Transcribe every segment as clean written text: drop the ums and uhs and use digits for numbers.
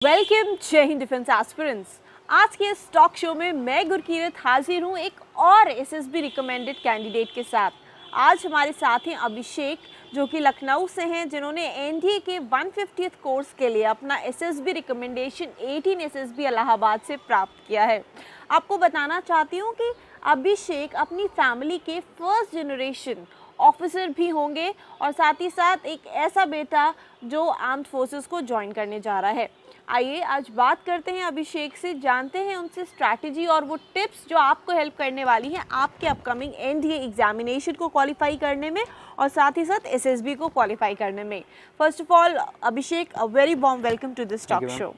Welcome जय Hind defence aspirants. आज के इस टॉक शो में मैं गुरकीरत हाजिर हूँ एक और एसएसबी रिकमेंडेड कैंडिडेट के साथ। आज हमारे साथ हैं अभिषेक, जो कि लखनऊ से हैं, जिन्होंने एनडीए के 150th कोर्स के लिए अपना एसएसबी रिकमेंडेशन 18 एसएसबी इलाहाबाद से प्राप्त किया है। आपको बताना चाहती हूँ कि अभिषेक अपनी फैमिली के फर्स्ट जनरेशन ऑफिसर भी होंगे और साथ ही साथ एक ऐसा बेटा जो आर्म्ड फोर्सेस को ज्वाइन करने जा रहा है। आइए आज बात करते हैं अभिषेक से, जानते हैं उनसे स्ट्रैटेजी और वो टिप्स जो आपको हेल्प करने वाली हैं आपके अपकमिंग एनडीए एग्जामिनेशन को क्वालिफाई करने में और साथ ही साथ एसएसबी को क्वालिफाई करने में। First of all Abhishek, a very warm welcome to this talk show.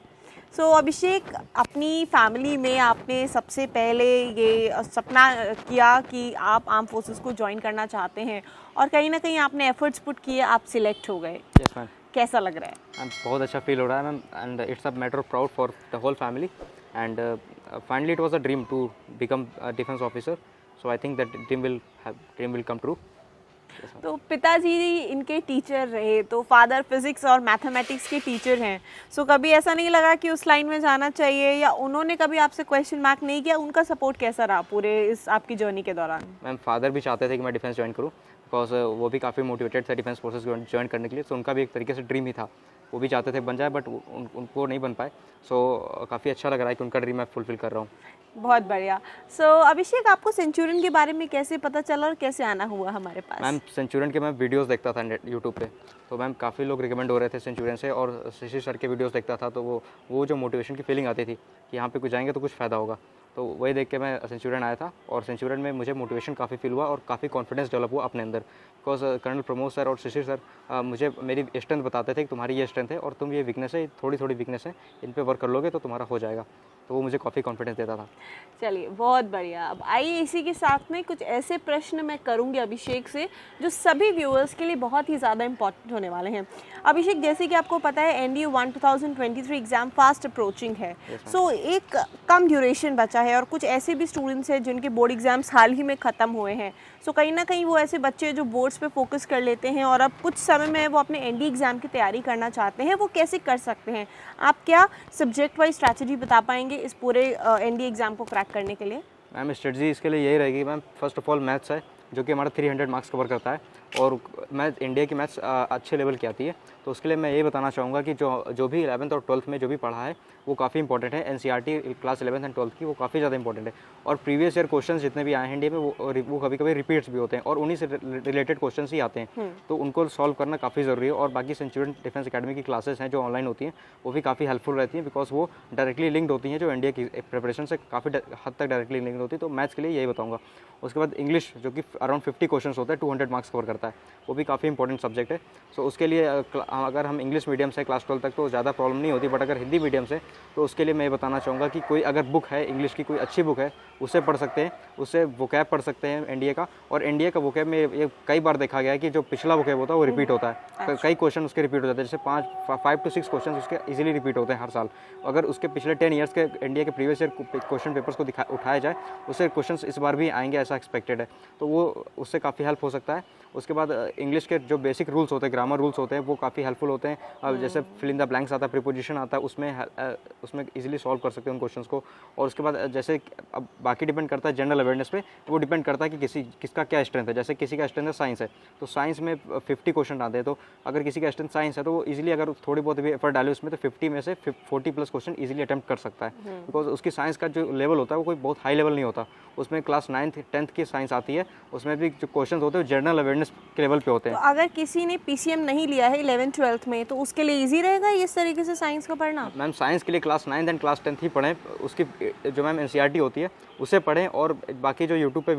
So Abhishek, अपनी फैमिली में आपने सबसे पहले ये सपना किया कि आप आर्म फोर्सेस को ज्वाइन करना चाहते हैं और कहीं ना कहीं आपने एफर्ट्स पुट किए, आप सिलेक्ट हो गए। यस मैम, कैसा लग रहा है? बहुत अच्छा फील हो रहा है ma'am, and it's a matter of proud for the whole family, and finally it was a dream to become a defence officer, so I think that dream will come true. तो पिताजी इनके teacher रहे, तो father physics और mathematics के teacher हैं, so कभी ऐसा नहीं लगा कि उस लाइन में जाना चाहिए, या उन्होंने कभी आपसे क्वेश्चन मार्क नहीं किया? उनका सपोर्ट कैसा रहा पूरे इस आपकी जर्नी के दौरान? मैम, फादर भी चाहते थे कि मैं डिफेंस ज्वाइन करूँ, बिकॉज वो भी काफ़ी मोटिवेटेड थे डिफेंस फोर्सेस ज्वाइन करने के लिए, तो उनका भी एक तरीके से ड्रीम ही था। वो भी चाहते थे बन जाए, बट उनको नहीं बन पाए, सो काफ़ी अच्छा लग रहा है कि उनका ड्रीम मैं फुलफिल कर रहा हूँ। बहुत बढ़िया। सो अभिषेक, आपको सेंचुरियन के बारे में कैसे पता चला और कैसे आना हुआ हमारे पास? मैम, सेंचुरियन के मैं वीडियोस देखता था यूट्यूब पे, तो मैम काफ़ी लोग रिकमेंड हो रहे थे सेंचुरियन से, और शशि सर के वीडियोस देखता था, तो वो जो मोटिवेशन की फीलिंग आती थी कि यहाँ पे कुछ जाएंगे तो कुछ फ़ायदा होगा, तो वही देख के मैं सेंचुरियन आया था, और सेंचुरियन में मुझे मोटिवेशन काफ़ी फील हुआ और काफ़ी कॉन्फिडेंस डेवलप हुआ अपने अंदर, बिकॉज कर्नल प्रमोद सर और शशि सर मुझे मेरी स्ट्रेंथ बताते थे कि तुम्हारी ये स्ट्रेंथ है और तुम ये वीकनेस है, थोड़ी थोड़ी वीकनेस है, इन पे वर्क कर लोगे तो तुम्हारा हो जाएगा, तो वो मुझे काफ़ी कॉन्फिडेंस देता था। चलिए, बहुत बढ़िया। अब आइए इसी के साथ में कुछ ऐसे प्रश्न मैं करूंगी अभिषेक से जो सभी व्यूअर्स के लिए बहुत ही ज़्यादा इंपॉर्टेंट होने वाले हैं। अभिषेक, जैसे कि आपको पता है एनडीए 1 2023 एग्ज़ाम फास्ट अप्रोचिंग है, सो एक कम ड्यूरेशन बचा है और कुछ ऐसे भी स्टूडेंट्स हैं जिनके बोर्ड एग्जाम्स हाल ही में ख़त्म हुए हैं, सो कहीं ना कहीं वो ऐसे बच्चे जो बोर्ड्स पे फोकस कर लेते हैं और अब कुछ समय में वो अपने एनडीए एग्ज़ाम की तैयारी करना चाहते हैं, वो कैसे कर सकते हैं? आप क्या सब्जेक्ट वाइज स्ट्रैटेजी बता पाएंगे इस पूरे एनडीए एग्ज़ाम को क्रैक करने के लिए? मैम, स्ट्रेटजी इसके लिए यही रहेगी ma'am, first of all maths है जो कि हमारा 300 मार्क्स कवर करता है, और मैथ इंडिया की मैथ्स अच्छे लेवल की आती है, तो उसके लिए मैं ये बताना चाहूँगा कि जो भी 11th और 12th में जो भी पढ़ा है वो काफ़ी इंपॉर्टेंट है। NCERT class 11th and 12th की वो काफ़ी ज़्यादा इंपॉर्टेंट है, और प्रीवियस ईयर क्वेश्चन जितने भी आए हैं इंडिया में वो कभी कभी रिपीट्स भी होते हैं और उन्हीं से रिलेटेड क्वेश्चन ही आते हैं, तो उनको सॉल्व करना काफ़ी ज़रूरी है। और बाकी सेंचुरियन डिफेंस अकेडमी की क्लासेस हैं जो ऑनलाइन होती हैं, वो भी काफ़ी हेल्पफुल रहती हैं, बिकॉज वो डायरेक्टली लिंक्ड होती हैं, जो इंडिया की प्रिपरेशन से काफ़ी हद तक डायरेक्टली लिंक्ड होती है, तो मैथ्स के लिए यही बताऊँगा। उसके बाद इंग्लिश, जो कि अराउंड 50 क्वेश्चन होता है, 200 मार्क्स कवर करता है, वो भी काफ़ी इंपॉर्टेंट सब्जेक्ट है। सो उसके लिए अगर हम इंग्लिश मीडियम से क्लास 12 तक तो ज़्यादा प्रॉब्लम नहीं होती, बट अगर हिंदी मीडियम से, तो उसके लिए मैं ये बताना चाहूँगा कि कोई अगर बुक है इंग्लिश की, कोई अच्छी बुक है, उससे पढ़ सकते हैं, उससे वोकैब पढ़ सकते हैं एनडीए का। और एनडीए का वोकैब में ये कई बार देखा गया है कि जो पिछला वोकैब होता है वो रिपीट होता है, कई क्वेश्चन उसके रिपीट हो जाते हैं, जैसे 5 to 6 क्वेश्चन उसके इजीली रिपीट होते हैं हर साल। अगर उसके पिछले 10 ईयर्स के इंडिया के प्रीवियस ईयर क्वेश्चन पेपर्स को उठाया जाए, उससे क्वेश्चन इस बार भी आएंगे ऐसा एक्सपेक्टेड है, तो वो उससे काफ़ी हेल्प हो सकता है। उसके बाद इंग्लिश के जो बेसिक रूल्स होते हैं, ग्रामर रूल्स होते हैं, वो काफ़ी हेल्पफुल होते हैं। अब जैसे फिल इन द ब्लैंक्स आता है, प्रीपोजिशन आता है, उसमें इजीली सॉल्व कर सकते हैं उन क्वेश्चंस को। और उसके बाद जैसे अब बाकी डिपेंड करता है जनरल अवेयरनेस पे, वो डिपेंड करता है कि किसका क्या स्ट्रेंथ है। जैसे किसी का स्ट्रेंथ है साइंस है, तो साइंस में 50 क्वेश्चन आते हैं, तो अगर किसी का स्ट्रेंथ साइंस है तो वो इजीली अगर थोड़ी बहुत भी एफर्ट डाले उसमें, तो 50 में से 40+ क्वेश्चन इजीली अटेम्प्ट कर सकता है, बिकॉज उसकी साइंस का जो लेवल होता है वो कोई बहुत हाई लेवल नहीं होता। उसमें क्लास 9th 10th की साइंस आती है, उसमें भी जो क्वेश्चन होते हैं जनरल अवेयरनेस के लेवल पे होते हैं। तो अगर किसी ने पीसीएम नहीं लिया है 11th 12th में, तो उसके लिए इजी रहेगा इस तरीके से साइंस को पढ़ना? मैम, साइंस के लिए class 9th and class 10th ही पढ़ें, उसकी जो मैम एनसीईआरटी होती है उसे पढ़ें, और बाकी जो यूट्यूब पे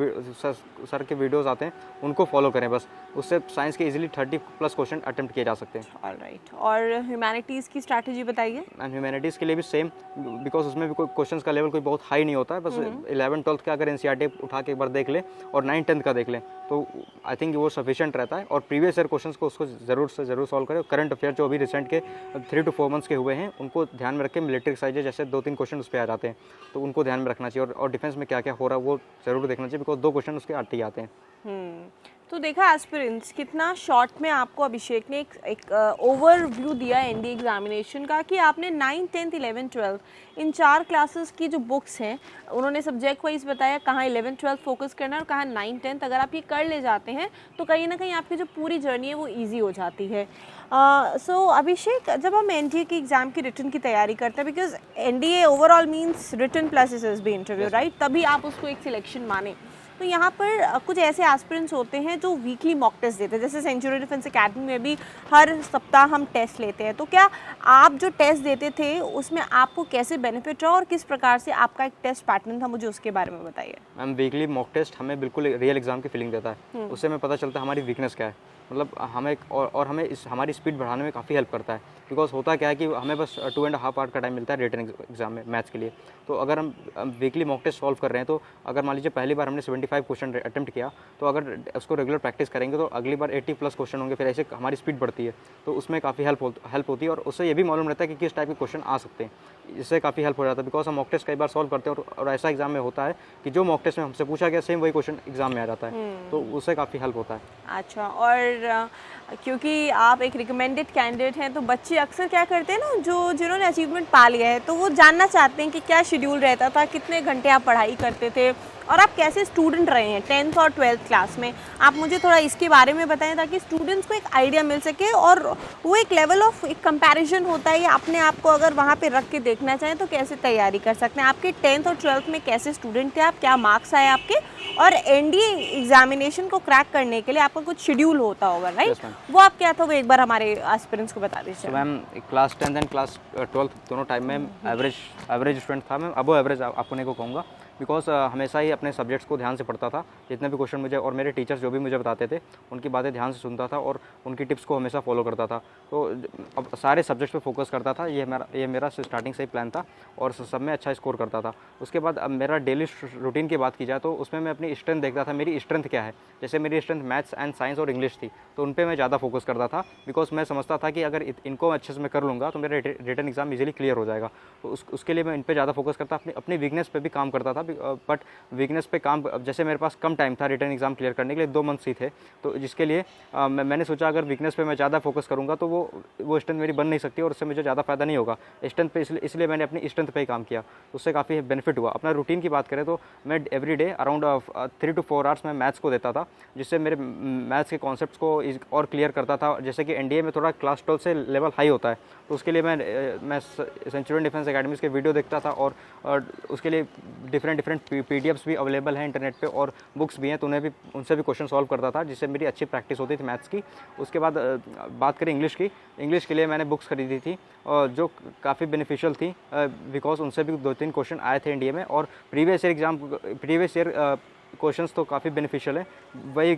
सर के वीडियोस आते हैं उनको फॉलो करें, बस उससे साइंस के इजीली 30+ क्वेश्चन अटेम्प्ट किए जा सकते हैं। ऑलराइट, और ह्यूमैनिटीज़ की स्ट्रैटेजी बताइए। मैम, ह्यूमैनिटीज़ के लिए भी सेम, बिकॉज उसमें भी कोई क्वेश्चन का लेवल कोई बहुत हाई नहीं होता है, बस 11th 12th का अगर एनसीईआरटी उठा के एक बार देख ले और 9th 10th का देख लें, तो आई थिंक वो सफिशिएंट रहता है। और प्रीवियस ईयर क्वेश्चंस को उसको ज़रूर से ज़रूर सॉल्व करें। करंट अफेयर जो अभी रिसेंट के 3 to 4 मंथ्स के हुए हैं, उनको ध्यान में रख के मिलिट्री एक्सरसाइजेज जैसे 2-3 क्वेश्चन उस पर आ जाते हैं, तो उनको ध्यान में रखना चाहिए। और डिफेंस में क्या क्या हो रहा है वो ज़रूर देखना चाहिए, बिकॉज 2 क्वेश्चन उसके आते ही आते हैं। तो देखा एस्पिरेंट्स, कितना शॉर्ट में आपको अभिषेक ने एक ओवरव्यू दिया एनडीए एग्जामिनेशन का कि आपने 9, 10th, 11, 12 इन 4 क्लासेस की जो बुक्स हैं उन्होंने सब्जेक्ट वाइज बताया कहाँ 11, 12 फोकस करना है और कहाँ 9, 10th। अगर आप ये कर ले जाते हैं तो कहीं ना कहीं आपकी जो पूरी जर्नी है वो ईजी हो जाती है। सो अभिषेक, जब हम एनडीए की एग्ज़ाम की रिटन की तैयारी करते हैं, because NDA overall means written plus SSB interview, right, तभी आप उसको एक सिलेक्शन माने। तो यहाँ पर कुछ ऐसे एस्पिरेंट्स होते हैं जो वीकली मॉक टेस्ट देते हैं, जैसे सेंचुरी डिफेंस एकेडमी में भी हर सप्ताह हम टेस्ट लेते हैं। तो क्या आप जो टेस्ट देते थे उसमें आपको कैसे बेनिफिट रहा और किस प्रकार से आपका एक टेस्ट पैटर्न था, मुझे उसके बारे में बताइए। मैम वीकली मॉक टेस्ट हमें बिल्कुल रियल एग्जाम की फीलिंग देता है। उससे हमें पता चलता है हमारी वीकनेस क्या है, मतलब हमें और हमें हमारी स्पीड बढ़ाने में काफ़ी हेल्प करता है। बिकॉज होता क्या है कि हमें बस 2.5 आवर का टाइम मिलता है रिटन एग्जाम में मैथ्स के लिए। तो अगर हम वीकली मॉक टेस्ट सॉल्व कर रहे हैं तो अगर मान लीजिए पहली बार हमने 75 क्वेश्चन अटेम्प्ट किया, तो अगर उसको रेगुलर प्रैक्टिस करेंगे तो अगली बार 80+ क्वेश्चन होंगे, फिर ऐसे हमारी स्पीड बढ़ती है। तो उसमें काफ़ी हेल्प होती है और उससे ये भी मालूम रहता है कि किस टाइप के क्वेश्चन आ सकते हैं। इससे काफ़ी हेल्प हो जाता है बिकॉज हम मॉक टेस्ट कई बार सॉल्व करते हैं और ऐसा एग्जाम में होता है कि जो मॉक टेस्ट में हमसे पूछा गया सेम वही क्वेश्चन एग्जाम में आ जाता है, तो उससे काफ़ी हेल्प होता है। अच्छा, और क्योंकि आप एक रिकमेंडेड कैंडिडेट हैं तो बच्चे अक्सर क्या करते हैं ना, जिन्होंने अचीवमेंट पा लिया है, तो वो जानना चाहते हैं कि क्या शेड्यूल रहता था, कितने घंटे आप पढ़ाई करते थे और आप कैसे स्टूडेंट रहे हैं 10th और 12th क्लास में। आप मुझे थोड़ा इसके बारे में बताएं ताकि स्टूडेंट्स को एक आइडिया मिल सके और वो एक लेवल ऑफ एक कंपैरिजन होता है, या अपने आप को अगर वहाँ पे रख के देखना चाहें तो कैसे तैयारी कर सकते हैं। आपके 10th और 12th में कैसे स्टूडेंट थे आप, क्या मार्क्स आए आपके, और एनडीए एग्जामिनेशन को क्रैक करने के लिए आपका कुछ शेड्यूल होता होगा, राइट? वो आप क्या था, वो एक बार हमारे एस्पिरेंट्स को बता दीजिए। Ma'am class 10th and class 12th दोनों टाइम में एवरेज स्टूडेंट था। मैं अबो एवरेज आपने को कहूँगा बिकॉज हमेशा ही अपने सब्जेक्ट्स को ध्यान से पढ़ता था। जितने भी क्वेश्चन मुझे और मेरे टीचर्स जो भी मुझे बताते थे उनकी बातें ध्यान से सुनता था और उनकी टिप्स को हमेशा फॉलो करता था। तो अब सारे सब्जेक्ट्स पे फोकस करता था, ये मेरा स्टार्टिंग से ही प्लान था और सब में अच्छा स्कोर करता था। उसके बाद अब मेरा डेली रूटीन की बात की जाए तो उसमें मैं अपनी स्ट्रेंथ देखता था, मेरी स्ट्रेंथ क्या है। जैसे मेरी स्ट्रेंथ मैथ्स एंड साइंस और इंग्लिश थी तो उन पर मैं ज़्यादा फोकस करता था बिकॉज मैं समझता था कि अगर इनको अच्छे से मैं कर लूँगा तो मेरा रिटन एग्जाम इजीली क्लियर हो जाएगा। तो उसके लिए मैं इन पर ज़्यादा फोकस करता, अपनी वीकनेस पे भी काम करता था। बट वीकनेस पे काम, जैसे मेरे पास कम टाइम था रिटन एग्जाम क्लियर करने के लिए, 2 मंथ्स ही थे, तो जिसके लिए मैंने सोचा अगर वीकनेस पे मैं ज़्यादा फोकस करूँगा तो वो स्ट्रेंथ मेरी बन नहीं सकती और उससे मुझे ज़्यादा फायदा नहीं होगा स्ट्रेंथ पे। इसलिए मैंने अपनी स्ट्रेंथ पे ही काम किया, उससे काफ़ी बेनिफिट हुआ। अपना रूटीन की बात करें तो मैं every day around 3 to 4 hours मैं मैथ्स को देता था, जिससे मेरे मैथ्स के कॉन्सेप्ट्स को और क्लियर करता था। जैसे कि एनडीए में थोड़ा क्लास 12 से लेवल हाई होता है, तो उसके लिए मैं सेंचुरियन डिफेंस एकेडमी के वीडियो देखता था और उसके लिए डिफरेंट पीडीएफ्स भी अवेलेबल हैं इंटरनेट पे और बुक्स भी हैं, तो उनसे भी क्वेश्चन सॉल्व करता था, जिससे मेरी अच्छी प्रैक्टिस होती थी मैथ्स की। उसके बाद बात करें इंग्लिश के लिए मैंने बुक्स खरीदी थी और जो काफ़ी बेनिफिशियल थी बिकॉज उनसे भी 2-3 क्वेश्चन आए थे इंडिया में और प्रीवियस ईयर क्वेश्चंस तो काफ़ी बेनिफिशियल है, वही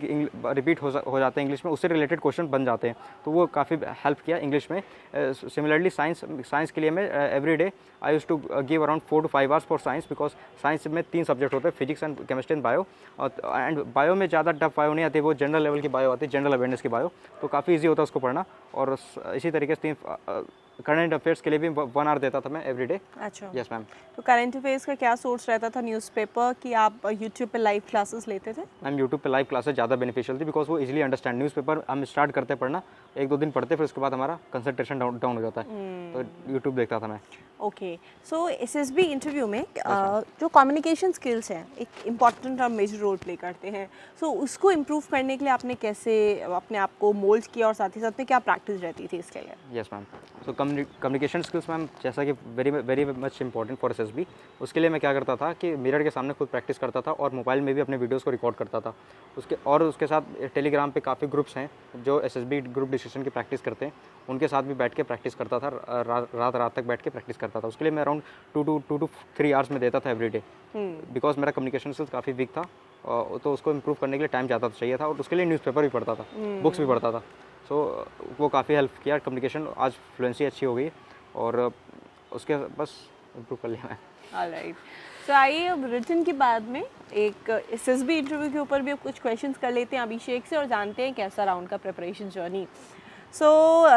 रिपीट हो जाते हैं इंग्लिश में, उससे रिलेटेड क्वेश्चन बन जाते हैं, तो वो काफ़ी हेल्प किया इंग्लिश में। सिमिलरली साइंस के लिए मैं every day I used to give around 4 to 5 hours for science because science में 3 सब्जेक्ट होते हैं, physics and chemistry and bio. And bio में ज़्यादा टफ बायो नहीं आती, वो जनरल लेवल की बायो आती है, जनरल अवेयरनेस की बायो, तो काफ़ी ईजी होता है उसको पढ़ना। और इसी तरीके से करंट अफेयर्स के लिए भी 1 आवर देता था मैं एवरी डे। अच्छा, यस मैम। तो करंट अफेयर्स का क्या सोर्स रहता था, न्यूज़पेपर कि आप यूट्यूब पे लाइव क्लासेस लेते थे? मैम यूट्यूब पे लाइव क्लासेस ज़्यादा बेनिफिशियल थी बिकॉज वो इजीली अंडरस्टैंड। न्यूज़पेपर हम स्टार्ट करते पढ़ना, 1-2 दिन पढ़ते, फिर उसके बाद हमारा कंसंट्रेशन डाउन हो जाता है, तो यूट्यूब देखता था मैं। ओके, सो एसएसबी इंटरव्यू में जो कम्युनिकेशन स्किल्स हैं एक इम्पॉर्टेंट और मेजर रोल प्ले करते हैं, सो उसको इम्प्रूव करने के लिए आपने कैसे अपने आप को मोल्ड किया और साथ ही साथ में क्या प्रैक्टिस रहती थी इसके लिए? Yes ma'am, so communication skills ma'am जैसा कि very much important for SSB. उसके लिए मैं क्या करता था कि मिरर के सामने खुद प्रैक्टिस करता था और मोबाइल में भी अपने वीडियोस को रिकॉर्ड करता था। उसके साथ टेलीग्राम पे काफ़ी ग्रुप्स हैं जो एसएसबी ग्रुप डिस्कशन की प्रैक्टिस करते हैं, उनके साथ भी बैठ के प्रैक्टिस करता था, रात तक बैठ के प्रैक्टिस करता था। उसके लिए मैं अराउंड 2 to 3 आवर्स में देता था एवरी डे बिकॉज मेरा कम्युनिकेशन स्किल्स काफ़ी वीक था, तो उसको इम्प्रूव करने के लिए टाइम ज़्यादा चाहिए था और उसके लिए न्यूज़पेपर भी पढ़ता था, बुक्स भी पढ़ता था। सो वो काफ़ी हेल्प किया, कम्युनिकेशन आज फ्लुएंसी अच्छी हो गई और उसके बस इम्प्रूव कर लिया मैं। ऑलराइट, तो आइए अब रिटन के बाद में एक एसएसबी इंटरव्यू के ऊपर भी अब कुछ क्वेश्चंस कर लेते हैं अभिषेक से और जानते हैं कैसा रहा उनका preparation journey. So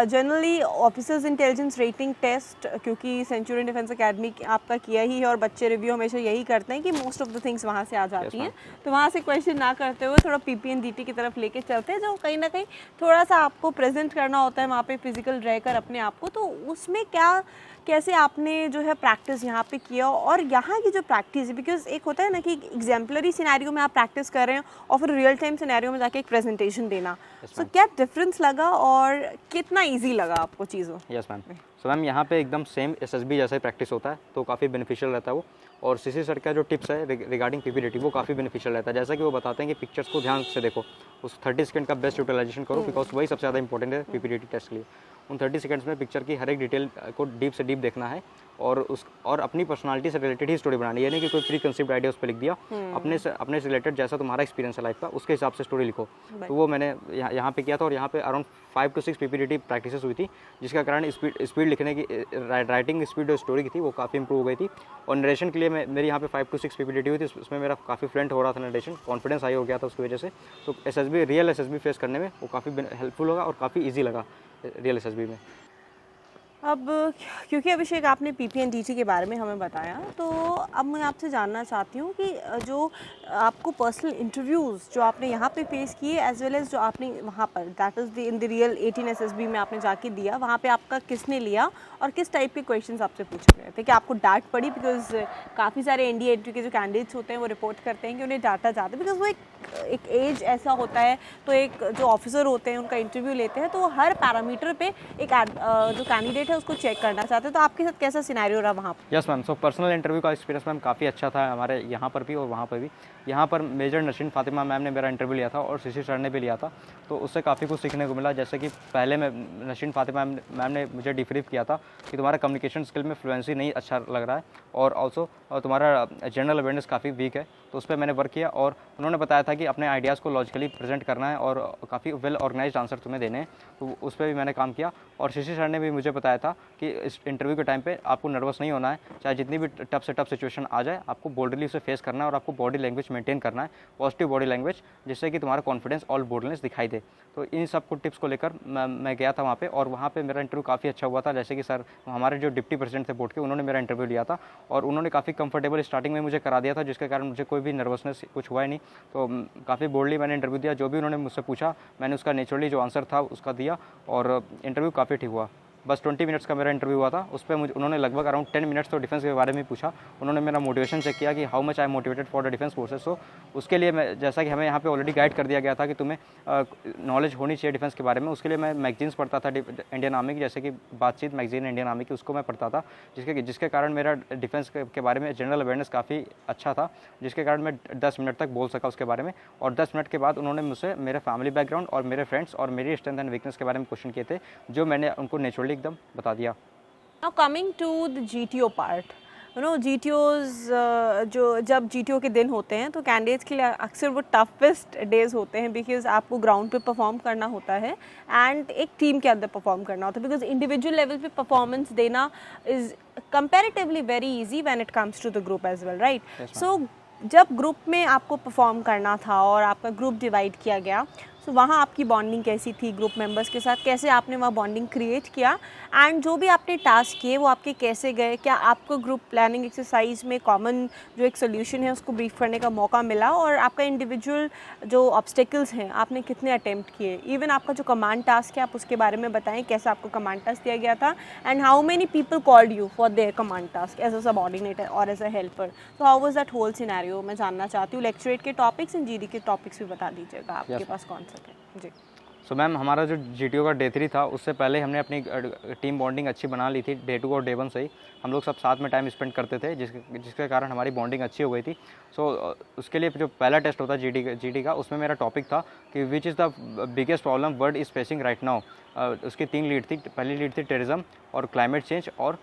generally officers intelligence rating test, क्योंकि सेंचुरियन डिफेंस एकेडमी आपका किया ही है और बच्चे रिव्यू हमेशा यही करते हैं कि मोस्ट ऑफ द थिंग्स वहाँ से आ जाती हैं, तो वहाँ से क्वेश्चन ना करते हुए थोड़ा PPNDT की तरफ लेके चलते हैं, जो कहीं ना कहीं थोड़ा सा आपको प्रेजेंट करना होता है वहाँ पे फिजिकल रहकर अपने आप को। तो उसमें क्या कैसे आपने जो है प्रैक्टिस यहाँ पे किया, और यहाँ की जो प्रैक्टिस है, बिकॉज एक होता है ना कि एग्जाम्पलरी सिनेरियो में आप प्रैक्टिस कर रहे हैं और फिर रियल टाइम सिनेरियो में जाके एक प्रेजेंटेशन देना, सो क्या डिफरेंस लगा और कितना इजी लगा आपको चीज़ों? Yes ma'am. सो मैम यहाँ पे एकदम सेम SSB जैसा ही प्रैक्टिस होता है, तो काफ़ी बेनिफिशियल रहता है वो। और CC सर का जो टिप्स है रिगार्डिंग PPDT वो काफ़ी बेनिफिशियल रहता है। जैसा कि वो बताते हैं कि पिक्चर्स को ध्यान से देखो, उस 30 सेकंड का बेस्ट यूटिलाइजेशन करो, बिकॉज वही सबसे ज़्यादा इंपॉर्टेंट है PPDT टेस्ट के लिए। उन 30 सेकंड्स में पिक्चर की हर एक डिटेल को डीप से डीप देखना है और अपनी पर्सनालिटी से रिलेटेड ही स्टोरी बनानी है, यानी कि कोई प्री कंसीप्ड आइडिया उस पर लिख दिया, अपने से रिलेटेड जैसा तुम्हारा एक्सपीरियंस है लाइफ का उसके हिसाब से स्टोरी लिखो। तो वो मैंने यहाँ पे किया था, और यहाँ पे अराउंड 5 to 6 PPDT प्रैक्टिसेस हुई थी, जिसका कारण स्पीड लिखने की राइटिंग स्पीड जो स्टोरी की थी वो काफ़ी इंप्रूव हो गई थी। और नरेशन के लिए मेरी यहाँ पे 5 to 6 PPDT हुई थी, उसमें मेरा काफ़ी फ्लुएंट हो रहा था नरेशन, कॉन्फिडेंस हाई हो गया था उसकी वजह से। तो रियल SSB फेस करने में वो काफ़ी हेल्पफुल होगा और काफ़ी ईजी लगा रियल SSB में। अब क्योंकि अभिषेक आपने PPNDT के बारे में हमें बताया, तो अब मैं आपसे जानना चाहती हूँ कि जो आपको पर्सनल इंटरव्यूज़ जो आपने यहाँ पे फेस किए एज वेल एज जो आपने वहाँ पर that is in the real 18 SSB में आपने जाके दिया, वहाँ पे आपका किसने लिया और किस टाइप के क्वेश्चंस आपसे पूछे गए थे? कि आपको डांट पड़ी? बिकॉज काफ़ी सारे NDA एंट्री के जो कैंडिडेट्स होते हैं वो रिपोर्ट करते हैं कि उन्हें डांटा जाता है, बिकॉज वो एक एज ऐसा होता है, तो एक जो ऑफिसर होते हैं उनका इंटरव्यू लेते हैं, तो वो हर पैरामीटर पे एक जो कैंडिडेट है उसको चेक करना चाहते हैं। तो आपके साथ कैसा सिनेरियो रहा वहाँ पर? Yes ma'am. So personal interview का एक्सपीरियंस मैम काफ़ी अच्छा था हमारे यहाँ पर भी और वहाँ पर भी। यहाँ पर मेजर नशीन फातिमा मैम ने मेरा इंटरव्यू लिया था और CC सर ने भी लिया था, तो उससे काफ़ी कुछ सीखने को मिला। जैसे कि पहले में नशीन फातिमा मैम ने मुझे डिब्रीफ किया था कि तुम्हारा कम्युनिकेशन स्किल में फ्लुएंसी नहीं अच्छा लग रहा है, और ऑल्सो तुम्हारा जनरल अवेयरनेस काफ़ी वीक है, तो उस पर मैंने वर्क किया। और उन्होंने बताया था कि अपने आइडियाज़ को लॉजिकली प्रेजेंट करना है और काफ़ी वेल ऑर्गेनाइज्ड आंसर तुम्हें देने हैं, तो उस पर भी मैंने काम किया। और CC सर ने भी मुझे बताया था कि इस इंटरव्यू के टाइम पे आपको नर्वस नहीं होना है, चाहे जितनी भी टफ से टफ सिचुएशन आ जाए, आपको बोल्डली उसे फेस करना है और आपको बॉडी लैंग्वेज मेंटेन करना है, पॉजिटिव बॉडी लैंग्वेज, जिससे कि तुम्हारा कॉन्फिडेंस और बोल्डनेस दिखाई दे। तो इन सब को टिप्स को लेकर मैं गया था वहाँ पे, और वहाँ पे मेरा इंटरव्यू काफ़ी अच्छा हुआ था। जैसे कि सर हमारे जो डिप्टी प्रेसिडेंट थे बोर्ड के, उन्होंने मेरा इंटरव्यू लिया था और उन्होंने काफ़ी कंफर्टेबल स्टार्टिंग में मुझे करा दिया था, जिसके कारण मुझे कोई भी नर्वसनेस कुछ हुआ ही नहीं। तो काफ़ी बोल्डली मैंने इंटरव्यू दिया, जो भी उन्होंने मुझसे पूछा मैंने उसका नेचुरली जो आंसर था उसका दिया, और इंटरव्यू काफ़ी ठीक हुआ। बस 20 मिनट्स का मेरा इंटरव्यू हुआ था, उस पर मुझे उन्होंने लगभग अराउंड 10 मिनट्स तो डिफेंस के बारे में पूछा। उन्होंने मेरा मोटिवेशन चेक किया कि how much I am motivated for the defence forces. So उसके लिए मैं, जैसा कि हमें यहाँ पे ऑलरेडी गाइड कर दिया गया था कि तुम्हें नॉलेज होनी चाहिए डिफेंस के बारे में, उसके लिए मैं मैगजीन्स पढ़ता था इंडियन आर्मी की, जैसे कि बातचीत मैगजीन इंडियन आर्मी की, उसको मैं पढ़ता था, जिसके कारण मेरा डिफेंस के बारे में जनरल अवेयरनेस काफ़ी अच्छा था, जिसके कारण मैं 10 मिनट तक बोल सका उसके बारे में। और 10 मिनट के बाद उन्होंने मुझसे मेरे फैमिली बैकग्राउंड और मेरे फ्रेंड्स और मेरी स्ट्रेंथ एंड वीकनेस के बारे में क्वेश्चन किए थे, जो मैंने उनको नेचुरली एकदम बता दिया। Now coming to the GTO part, you know GTOs जो जब GTO के दिन होते हैं तो कैंडिडेट्स के लिए अक्सर वो टफेस्ट डेज होते हैं, बिकॉज आपको ग्राउंड पे परफॉर्म करना होता है एंड एक टीम के अंदर परफॉर्म करना होता है, बिकॉज इंडिविजुअल लेवल पे परफॉर्मेंस देना is comparatively very easy when it comes to the group as well, right? So जब ग्रुप में आपको परफॉर्म करना था और आपका ग्रुप डिवाइड किया गया, तो वहाँ आपकी बॉन्डिंग कैसी थी ग्रुप मेंबर्स के साथ? कैसे आपने वहाँ बॉन्डिंग क्रिएट किया एंड जो भी आपने टास्क किए वो आपके कैसे गए? क्या आपको ग्रुप प्लानिंग एक्सरसाइज में कॉमन जो एक सोल्यूशन है उसको ब्रीफ करने का मौका मिला, और आपका इंडिविजुअल जो ऑब्स्टेकल्स हैं आपने कितने अटेम्प्ट किए? इवन आपका जो कमांड टास्क है आप उसके बारे में बताएं, कैसे आपको कमांड टास्क दिया गया था and how many people called you for their command task as a subordinator और एज अ हेल्पर? तो how was that whole scenario? मैं जानना चाहती हूँ। लेक्चरेट के टॉपिक्स एंड GD के टॉपिक्स भी बता दीजिएगा, आपके पास कौन सा थे? जी। सो मैम हमारा जो GTO का Day 3 था, उससे पहले हमने अपनी टीम बॉन्डिंग अच्छी बना ली थी। Day 2 और Day 1 से ही हम लोग सब साथ में टाइम स्पेंड करते थे, जिसके कारण हमारी बॉन्डिंग अच्छी हो गई थी। सो उसके लिए जो पहला टेस्ट होता है GD का, उसमें मेरा टॉपिक था कि which is the biggest problem world is facing right now. उसकी 3 लीड थी। पहली लीड थी टेररिज्म और क्लाइमेट चेंज और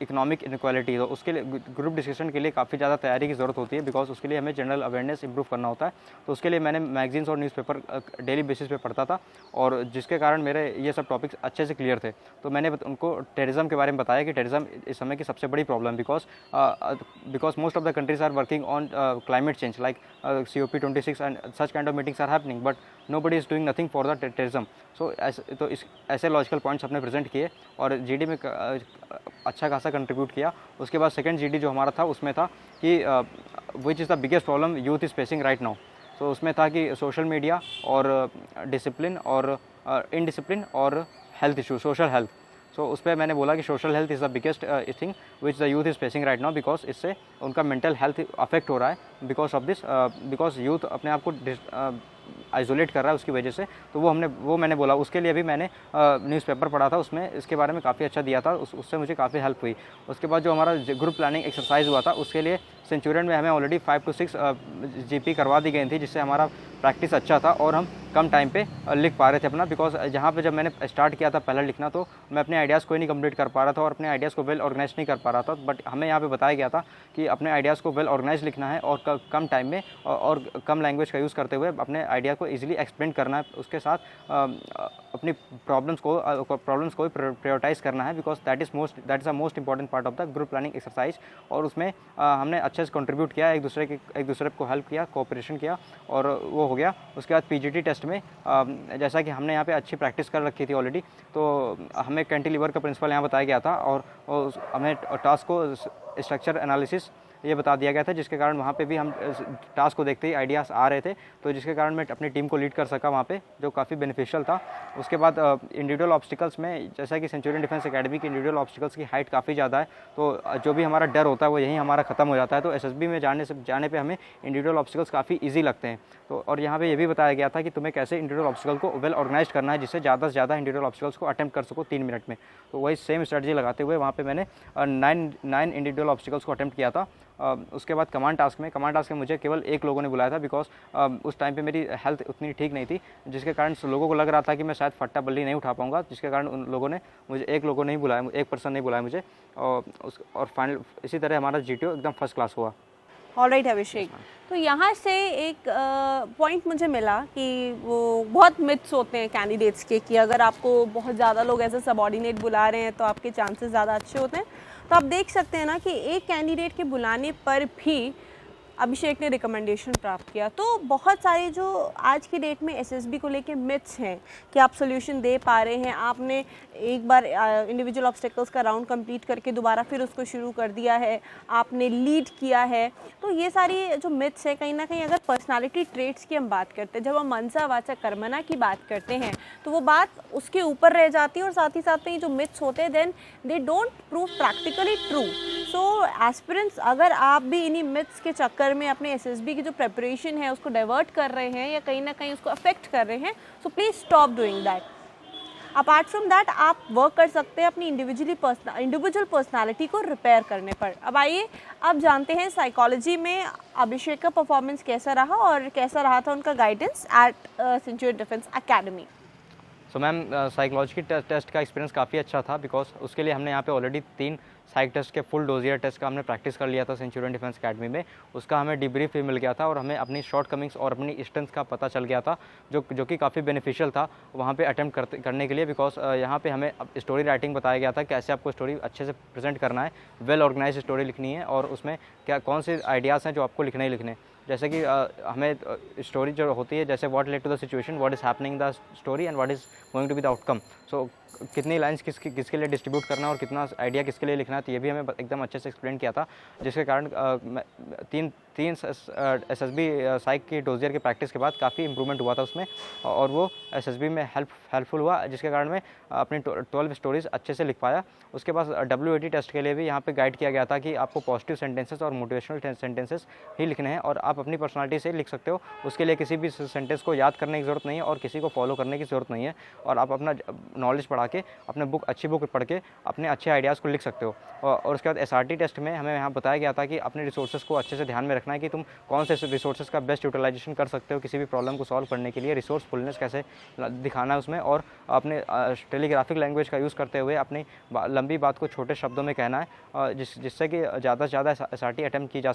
इकोनॉमिक इनक्वालिटी। तो उसके लिए ग्रुप डिस्कशन के लिए काफ़ी ज़्यादा तैयारी की ज़रूरत होती है, बिकॉज उसके लिए हमें जनरल अवेयरनेस इंप्रूव करना होता है। तो उसके लिए मैंने मैगजीन्स और न्यूज़पेपर डेली बेसिस पे पढ़ता था, और जिसके कारण मेरे ये सब टॉपिक्स अच्छे से क्लियर थे। तो मैंने उनको टेररिज्म के बारे में बताया कि टेररिज्म इस समय की सबसे बड़ी problem, because most of the countries are working on climate change like COP26 and such kind of meetings are happening, but nobody is doing nothing for the terrorism. So ऐसे लॉजिकल पॉइंट्स हमने present किए और GD में अच्छा खासा contribute किया। उसके बाद सेकंड जीडी जो हमारा था उसमें था कि which is the biggest problem youth is facing right now. तो उसमें था कि सोशल मीडिया और डिसिप्लिन और इनडिसिप्लिन और हेल्थ इशू, सोशल हेल्थ। सो उस पर मैंने बोला कि social health is the biggest thing which the youth is facing right now, because इससे उनका मेंटल हेल्थ अफेक्ट हो रहा है because of this, because youth अपने आप को आइसोलेट कर रहा है उसकी वजह से। तो वो मैंने बोला, उसके लिए भी मैंने न्यूज़पेपर पढ़ा था, उसमें इसके बारे में काफ़ी अच्छा दिया था, उससे मुझे काफ़ी हेल्प हुई। उसके बाद जो हमारा ग्रुप प्लानिंग एक्सरसाइज हुआ था उसके लिए सेंचुरियन में हमें ऑलरेडी 5 to 6 जीपी करवा दी गई थी, जिससे हमारा प्रैक्टिस अच्छा था और हम कम टाइम पे लिख पा रहे थे अपना। बिकॉज जहाँ पे जब मैंने स्टार्ट किया था पहले लिखना, तो मैं अपने आइडियाज़ को ही नहीं कंप्लीट कर पा रहा था और अपने आइडियाज़ को वेल ऑर्गेनाइज नहीं कर पा रहा था। बट हमें यहाँ पे बताया गया था कि अपने आइडियाज़ को वेल ऑर्गेनाइज लिखना है और कम टाइम में और कम लैंग्वेज का यूज़ करते हुए अपने आइडिया को ईजिली एक्सप्लेन करना है। उसके साथ अपनी प्रॉब्लम्स को प्रायोरिटाइज करना है, because that is the most important part of the group planning exercise. और उसमें हमने अच्छे से कंट्रीब्यूट किया, एक दूसरे को हेल्प किया, कोऑपरेशन किया और वो हो गया। उसके बाद पीजीटी टेस्ट में जैसा कि हमने यहाँ पे अच्छी प्रैक्टिस कर रखी थी ऑलरेडी, तो हमें कैंटिलीवर का प्रिंसिपल यहाँ बताया गया था और हमें टास्क को स्ट्रक्चर एनालिसिस ये बता दिया गया था, जिसके कारण वहाँ पे भी हम टास्क को देखते ही आइडियाज़ आ रहे थे, तो जिसके कारण मैं अपनी टीम को लीड कर सका वहाँ पे, जो काफ़ी बेनिफिशियल था। उसके बाद इंडिविजुअल ऑब्स्टिकल्स में, जैसा कि सेंचुरियन डिफेंस एकेडमी की इंडिविजुअल ऑब्स्टिकल्स की हाइट काफ़ी ज़्यादा है, तो जो भी हमारा डर होता है वो यहीं हमारा ख़त्म हो जाता है। तो एसएसबी में जाने पे हमें इंडिविजुअल ऑब्स्टिकल्स काफ़ी ईजी लगते हैं। तो और यहाँ पे ये भी बताया गया था कि तुम्हें कैसे इंडिविजुअल ऑब्स्टिकल को वेल ऑर्गेनाइज करना है, जिससे ज़्यादा से ज़्यादा इंडिविजुअल ऑब्स्टिकल्स को अटेम्प्ट कर सको 3 मिनट में। तो वही सेम स्ट्रेटजी लगाते हुए वहाँ पे मैंने 9 इंडिविजुअल ऑब्स्टिकल्स को अटेम्प्ट किया था। उसके बाद कमांड टास्क में मुझे केवल 1 लोगों ने बुलाया था, बिकॉज उस टाइम पे मेरी हेल्थ उतनी ठीक नहीं थी, जिसके कारण लोगों को लग रहा था कि मैं शायद फट्टा बल्ली नहीं उठा पाऊंगा, जिसके कारण उन लोगों ने मुझे 1 पर्सन नहीं बुलाया मुझे। और फाइनल इसी तरह हमारा जीटीओ एकदम फर्स्ट क्लास हुआ। ऑलराइट अभिषेक, तो यहाँ से एक पॉइंट मुझे मिला कि वो बहुत मिथ्स होते हैं कैंडिडेट्स के कि अगर आपको बहुत ज़्यादा लोग एज ए सबॉर्डिनेट बुला रहे हैं तो आपके चांसेस ज़्यादा अच्छे होते हैं। तो आप देख सकते हैं ना कि एक कैंडिडेट के बुलाने पर भी अभिषेक ने रिकमेंडेशन प्राप्त किया। तो बहुत सारे जो आज की डेट में एसएसबी को लेके मिथ्स हैं कि आप सोल्यूशन दे पा रहे हैं, आपने एक बार इंडिविजुअल ऑब्स्टेकल्स का राउंड कंप्लीट करके दोबारा फिर उसको शुरू कर दिया है, आपने लीड किया है। तो ये सारी जो मिथ्स है, कहीं ना कहीं अगर पर्सनालिटी ट्रेट्स की हम बात करते हैं, जब हम मनसा वाचा कर्मणा की बात करते हैं, तो वो बात उसके ऊपर रह जाती है और साथ ही साथ में ये जो मिथ्स होते हैं then they don't prove practically true. So aspirants, अगर आप भी इन्हीं मिथ्स के चक्कर में अपने एसएसबी की जो प्रिपरेशन है उसको डाइवर्ट कर रहे हैं या कहीं ना कहीं उसको अफेक्ट कर रहे हैं, so please stop doing that. Apart from that आप वर्क कर सकते हैं अपनी इंडिविजुअल पर्सनालिटी को रिपेयर करने पर। अब आइए अब जानते हैं साइकोलॉजी में अभिषेक का परफॉर्मेंस कैसा रहा और कैसा रहा था उनका guidance at Centurion Defence Academy. So ma'am, psychology की टेस्ट का एक्सपीरियंस काफ़ी अच्छा था, बिकॉज उसके लिए हमने यहाँ पे ऑलरेडी 3 साइक टेस्ट के फुल डोजियर टेस्ट का हमने प्रैक्टिस कर लिया था सेंचुरियन डिफेंस एकेडमी में। उसका हमें डिब्रीफ भी मिल गया था और हमें अपनी शॉर्ट कमिंग्स और अपनी स्ट्रेंथ का पता चल गया था, जो कि काफ़ी बेनिफिशियल था वहाँ पे अटेम्प्ट करने के लिए। बिकॉज यहाँ पे हमें स्टोरी राइटिंग बताया गया था, कैसे आपको स्टोरी अच्छे से प्रेजेंट करना है, वेल ऑर्गेनाइज स्टोरी लिखनी है और उसमें कौन से आइडियाज़ हैं जो आपको लिखने ही लिखने। जैसे कि हमें स्टोरी जो होती है, जैसे what led to the situation, what is happening the story and what is going to be the outcome. So कितनी लाइन्स किसके लिए डिस्ट्रीब्यूट करना है और कितना आइडिया किसके लिए लिखना है, तो ये भी हमें एकदम अच्छे से एक्सप्लेन किया था, जिसके कारण 3 एसएसबी साइक की डोजियर की प्रैक्टिस के बाद काफ़ी इंप्रूवमेंट हुआ था उसमें और वो एसएसबी में हेल्पफुल हुआ, जिसके कारण मैं अपनी 12 स्टोरीज अच्छे से लिख पाया। उसके बाद WAT टेस्ट के लिए भी यहाँ पे गाइड किया गया था कि आपको पॉजिटिव सेंटेंसेस और मोटिवेशनल सेंटेंसेस ही लिखने हैं और आप अपनी पर्सनालिटी से लिख सकते हो। उसके लिए किसी भी सेंटेंस को याद करने की ज़रूरत नहीं है और किसी को फॉलो करने की ज़रूरत नहीं है और आप अपना नॉलेज बढ़ा के अपने अच्छी बुक पढ़ के अपने अच्छे आइडियाज़ को लिख सकते हो। और उसके बाद SRT टेस्ट में हमें यहाँ बताया गया था कि अपने रिसोर्सेज को अच्छे से ध्यान में रखना है कि तुम कौन से रिसोर्सेज का बेस्ट यूटिलाइजेशन कर सकते हो किसी भी प्रॉब्लम को सॉल्व करने के लिए, रिसोर्सफुलनेस कैसे दिखाना है उसमें और अपने टेलीग्राफिक लैंग्वेज का यूज़ करते हुए अपनी लंबी बात को छोटे शब्दों में कहना है, जिससे कि ज़्यादा से ज़्यादा SRT अटैम्प्ट की जा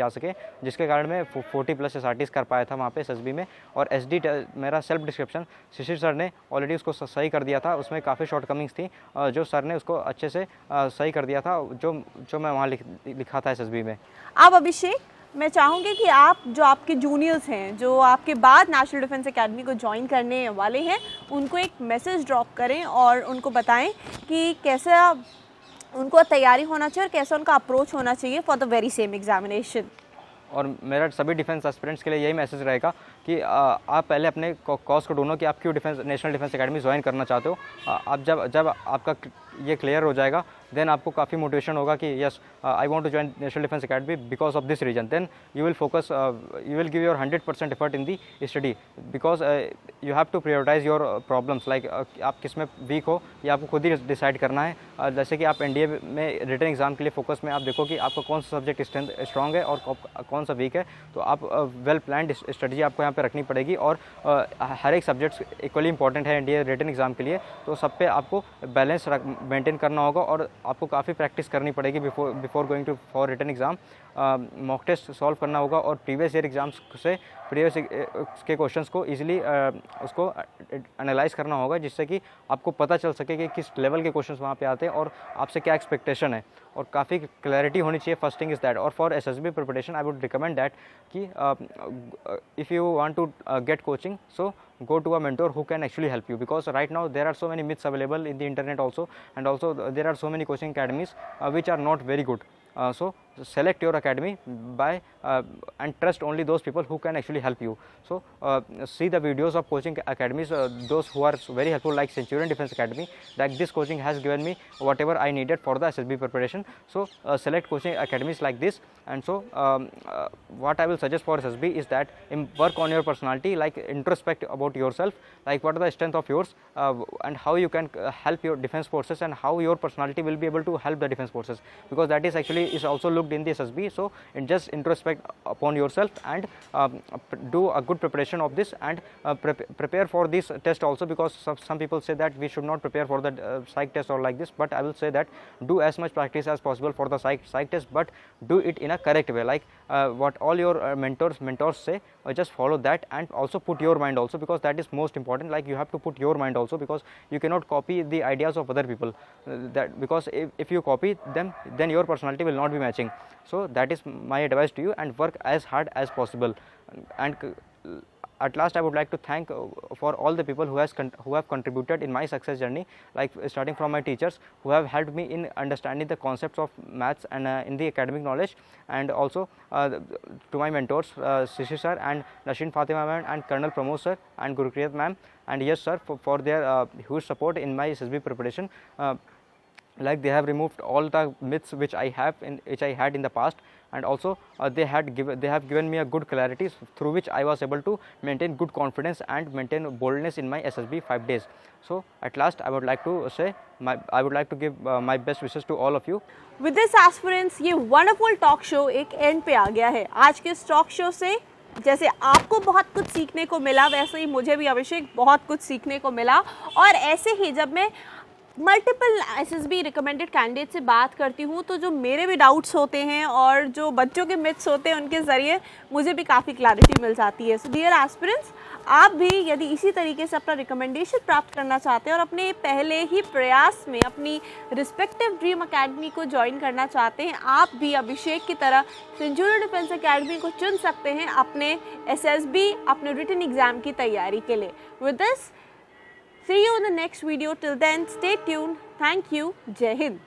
सके, जिसके कारण मैं 40+ SRTs कर पाया था वहाँ पे SSB में। और SD मेरा सेल्फ डिस्क्रिप्शन शिशिर सर ने ऑलरेडी उसको सही कर दिया था, उसमें काफ़ी शॉर्ट कमिंग्स थी जो सर ने उसको अच्छे से सही कर दिया था, जो मैं वहाँ लिखा था SSB में। अब अभिषेक मैं चाहूँगी कि आप जो आपके जूनियर्स हैं, जो आपके बाद नेशनल डिफेंस एकेडमी को ज्वाइन करने वाले हैं, उनको एक मैसेज ड्रॉप करें और उनको बताएं कि कैसा उनको तैयारी होना चाहिए और कैसा उनका अप्रोच होना चाहिए for the very same examination. और मेरा सभी डिफेंस एस्पिरेंट्स के लिए यही मैसेज रहेगा कि आप पहले अपने कॉज को ढूंढो कि आप क्यों नेशनल डिफेंस एकेडमी ज्वाइन करना चाहते हो। आप जब आपका ये क्लियर हो जाएगा, देन आपको काफ़ी मोटिवेशन होगा कि yes I want to join National Defence Academy because of this reason. Then you will focus, you will give your 100% effort in the study, because you have to prioritise your problems. Like आप किस में week हो ये आपको खुद ही decide करना है। जैसे कि आप एनडीए में रिटन एग्जाम के लिए फोकस में आप देखो कि आपका कौन सा सब्जेक्ट स्ट्रॉन्ग है और कौन सा वीक है, तो आप वेल प्लान्ड स्ट्रेटजी आपको यहाँ पे रखनी पड़ेगी। और हर एक सब्जेक्ट इक्वली इंपॉर्टेंट है एनडीए रिटन एग्जाम के लिए, तो सब पे आपको बैलेंस मेंटेन करना होगा और आपको काफ़ी प्रैक्टिस करनी पड़ेगी before going to for written exam. Mock test solve करना होगा और प्रीवियस ईयर एग्जाम्स से प्रीवियस के क्वेश्चंस को इजीली उसको एनालाइज करना होगा, जिससे कि आपको पता चल सके कि किस लेवल के क्वेश्चंस वहाँ पे आते हैं और आपसे क्या एक्सपेक्टेशन है, और काफ़ी क्लैरिटी होनी चाहिए। First thing is that. और for SSB preparation I would recommend that कि if you want to get coaching, so go to a mentor who can actually help you, because right now there are so many myths available in the internet also, and also there are so many coaching academies which are not very good. So select your academy by and trust only those people who can actually help you. So see the videos of coaching academies, those who are very helpful, like Centurion Defense Academy. Like this coaching has given me whatever I needed for the SSB preparation. So select coaching academies like this. And so what I will suggest for SSB is that work on your personality, like introspect about yourself, like what are the strength of yours and how you can help your defense forces, and how your personality will be able to help the defense forces, because that is actually is also looked in the SSB. So just introspect upon yourself and do a good preparation of this, and prepare for this test also, because some people say that we should not prepare for the psych test or like this, but I will say that do as much practice as possible for the psych test, but do it in a correct way, like what all your mentors say, just follow that, and also put your mind also, because that is most important. Like you have to put your mind also, because you cannot copy the ideas of other people, that because if you copy them, then your personality will not be matching. So that is my advice to you, and work as hard as possible. And at last I would like to thank for all the people who have contributed in my success journey, like starting from my teachers who have helped me in understanding the concepts of maths and in the academic knowledge, and also to my mentors Shishi sir and Nashin Fatima ma'am and Colonel Pramod sir and Gurpreet ma'am, and yes sir for their huge support in my SSB preparation. Like they have removed all the myths which I had in the past, and also they have given me a good clarity through which I was able to maintain good confidence and maintain boldness in my SSB 5 days. So at last I would like to say I would like to give my best wishes to all of you. With this aspirants, ये wonderful talk show एक end पे आ गया है। आज के इस talk show से जैसे आपको बहुत कुछ सीखने को मिला, वैसे ही मुझे भी अभिषेक बहुत कुछ सीखने को मिला। और ऐसे ही जब मैं मल्टीपल एसएसबी रिकमेंडेड कैंडिडेट से बात करती हूँ, तो जो मेरे भी डाउट्स होते हैं और जो बच्चों के मिथ्स होते हैं, उनके ज़रिए मुझे भी काफ़ी क्लैरिटी मिल जाती है। सो डियर एस्पिरेंट्स, आप भी यदि इसी तरीके से अपना रिकमेंडेशन प्राप्त करना चाहते हैं और अपने पहले ही प्रयास में अपनी रिस्पेक्टिव ड्रीम अकेडमी को ज्वाइन करना चाहते हैं, आप भी अभिषेक की तरह सेंचुरियन डिफेंस अकेडमी को चुन सकते हैं अपने एसएसबी, अपने रिटन एग्ज़ाम की तैयारी के लिए। With this, see you in the next video. Till then, stay tuned. Thank you. Jai Hind.